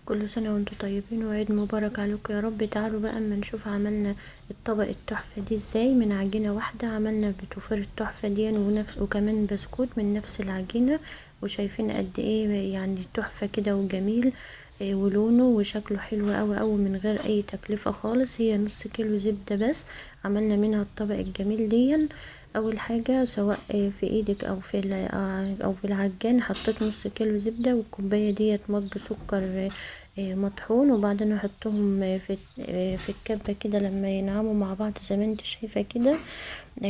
كل سنة وانتم طيبين وعيد مبارك عليكم يا رب. تعالوا بقى اما نشوف عملنا الطبق التحفة دي ازاي. من عجينة واحدة عملنا بتوفر التحفة دي ونفس وكمان بسكوت من نفس العجينة، وشايفين قد ايه يعني تحفة كده وجميل ولونه وشكله حلو اوي اوي من غير اي تكلفة خالص. هي نص كيلو زبدة بس عملنا منها الطبق الجميل دي. اول حاجة سواء في ايدك او في العجان حطيت نص كيلو زبدة، والكوباية ديت مج سكر مطحون، وبعدين احطهم في الكبة كده لما ينعموا مع بعض زي ما انت شايفة كده.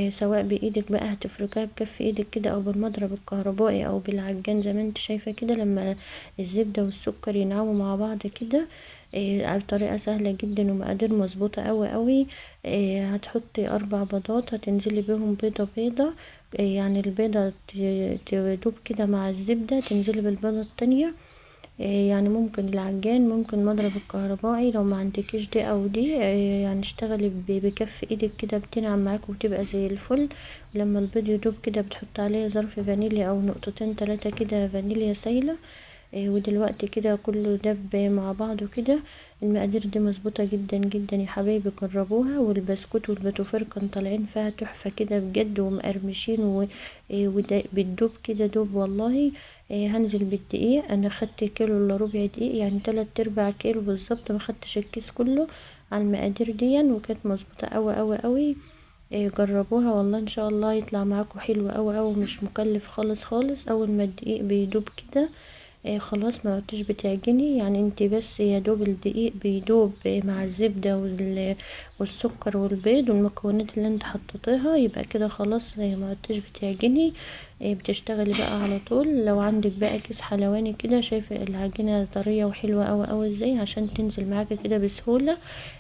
سواء بايدك بقى هتفركها بكف ايدك كده او بالمضرب الكهربائي او بالعجان زي ما انت شايفة كده. لما الزبدة والسكر ينعموا مع بعض كده طريقة سهلة جدا ومقادير مظبوطة اوي اوي. هتحطي 4 بيضات، هتنزلي بيهم بيضة بيضة، يعني البيضة تدوب كده مع الزبدة، تنزلي بالبيضة التانية. يعني ممكن العجان، ممكن مضرب الكهربائي لو ما عندكيش دي او دي. يعني اشتغلي بكف ايدك كده بتنعم معاك وبتبقى زي الفل. ولما البيض يدوب كده بتحط عليه ظرف فانيليا او نقطتين 3 كده فانيليا سايلة. ودلوقتي كده كله دب مع بعضه كده. المقادير دي مظبوطة جدا جدا يا حبايبي، جربوها. والبسكوت والباتوفر كان طالعين فيها تحفة كده بجد ومقرمشين بتدوب كده دوب والله. هنزل بالدقيق، انا خدت كيلو الا ربع دقيق، يعني 3/4 كيلو بالظبط، ما خدتش الكيس كله على المقادير دي، وكانت مظبوطة اوي اوي اوي. جربوها والله ان شاء الله يطلع معاكم حلو اوي اوي، مش مكلف خالص خالص. اول ما الدقيق بيدوب كده خلاص ما عدتش بتعجني، يعني انت بس يا دوب الدقيق بيدوب مع الزبدة والسكر والبيض والمكونات اللي انت حطيتيها، يبقى كده خلاص ما عدتش بتعجني. بتشتغلي بقى على طول. لو عندك بقى كيس حلواني كده، شايفة العجينة طرية وحلوة اوي اوي ازاي عشان تنزل معاكي كده بسهولة.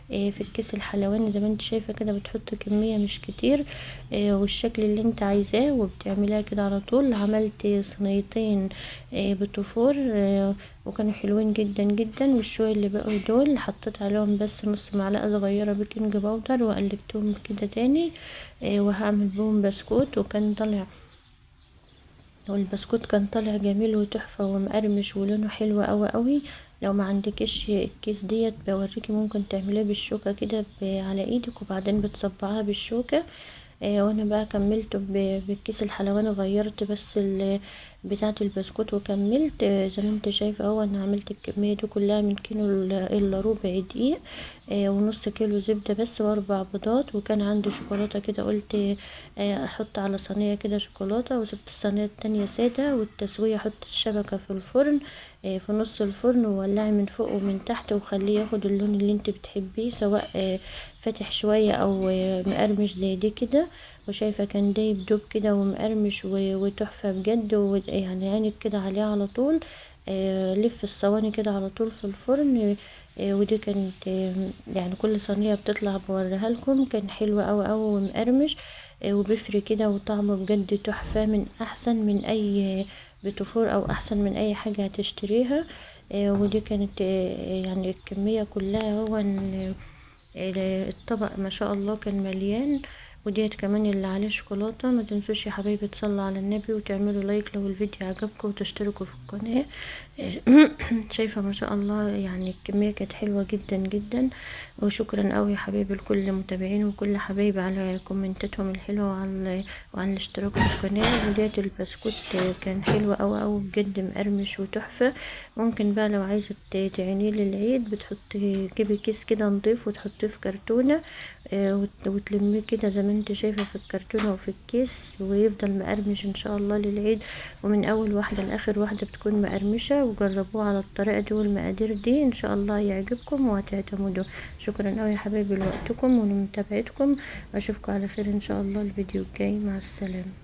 في الكيس الحلواني زي ما انت شايفة كده بتحط كمية مش كتير والشكل اللي انت عايزاه، وبتعمليها كده على طول. عملت صينيتين بتفور وكانوا حلوين جدا جدا. والشوية اللي بقوا دول حطيت عليهم بس نص معلقة صغيرة بيكنج باودر وقلبتهم كده تاني. وهعمل بهم بسكوت، وكان طالع والبسكوت كان طالع جميل وتحفة ومقرمش ولونه حلو اوي اوي. لو ما عندكش الكيس ديت بوريكي، ممكن تعمليه بالشوكة كده على ايدك وبعدين بتصبعها بالشوكة. وانا بقى كملت بالكيس الحلواني، غيرت بس بتاعة البسكوت وكملت. زي ما انت شايفه اهو، انا عملت الكمية دي كلها من كيلو الا ربع دقيق ونص كيلو زبدة بس و4 بيضات. وكان عندي شوكولاتة كده، قلت احط على صينية كده شوكولاتة، وسبت الصينية التانية سادة. والتسوية احط الشبكة في الفرن في نص الفرن، وولعي من فوق ومن تحت وخليه ياخد اللون اللي انت بتحبيه، سواء فاتح شوية او مقرمش زي دي كده. وشايفة كان دايب دوب كده ومقرمش وتحفة بجد. يعني عينك كده عليه على طول. لف الصواني كده على طول في الفرن. ودي كانت يعني كل صينية بتطلع بوريها لكم. كان حلو اوي اوي ومقرمش وبيفرق كده، وطعمه بجد تحفة، من احسن من اي بتفور او احسن من اي حاجة هتشتريها. ودي كانت يعني الكمية كلها. هو الطبق ما شاء الله كان مليان. وديت كمان اللي عليه شوكولاته. ما تنسوش يا حبايبي تصلوا على النبي وتعملوا لايك لو الفيديو عجبكم، وتشتركوا في القناه. شايفه ما شاء الله يعني الكميه كانت حلوه جدا جدا. وشكرا قوي يا حبايبي لكل المتابعين وكل حبايبي على كومنتاتهم الحلوه وعلى الاشتراك في القناه. وديت البسكوت كان حلو قوي قوي بجد، مقرمش وتحفه. ممكن بقى لو عايزه تعينيه للعيد تجيبي كيس كده نضيف وتحطيه في كرتونه وتلميه كده زي ما انت شايفه في الكرتونه وفي الكيس، ويفضل مقرمش ان شاء الله للعيد. ومن اول واحده لاخر واحده بتكون مقرمشه. وجربوه على الطريقه دي والمقادير دي، ان شاء الله يعجبكم وهتعتمدوا. شكرا قوي يا حبايبي لوقتكم ولمتابعتكم، واشوفكم على خير ان شاء الله الفيديو الجاي. مع السلامه.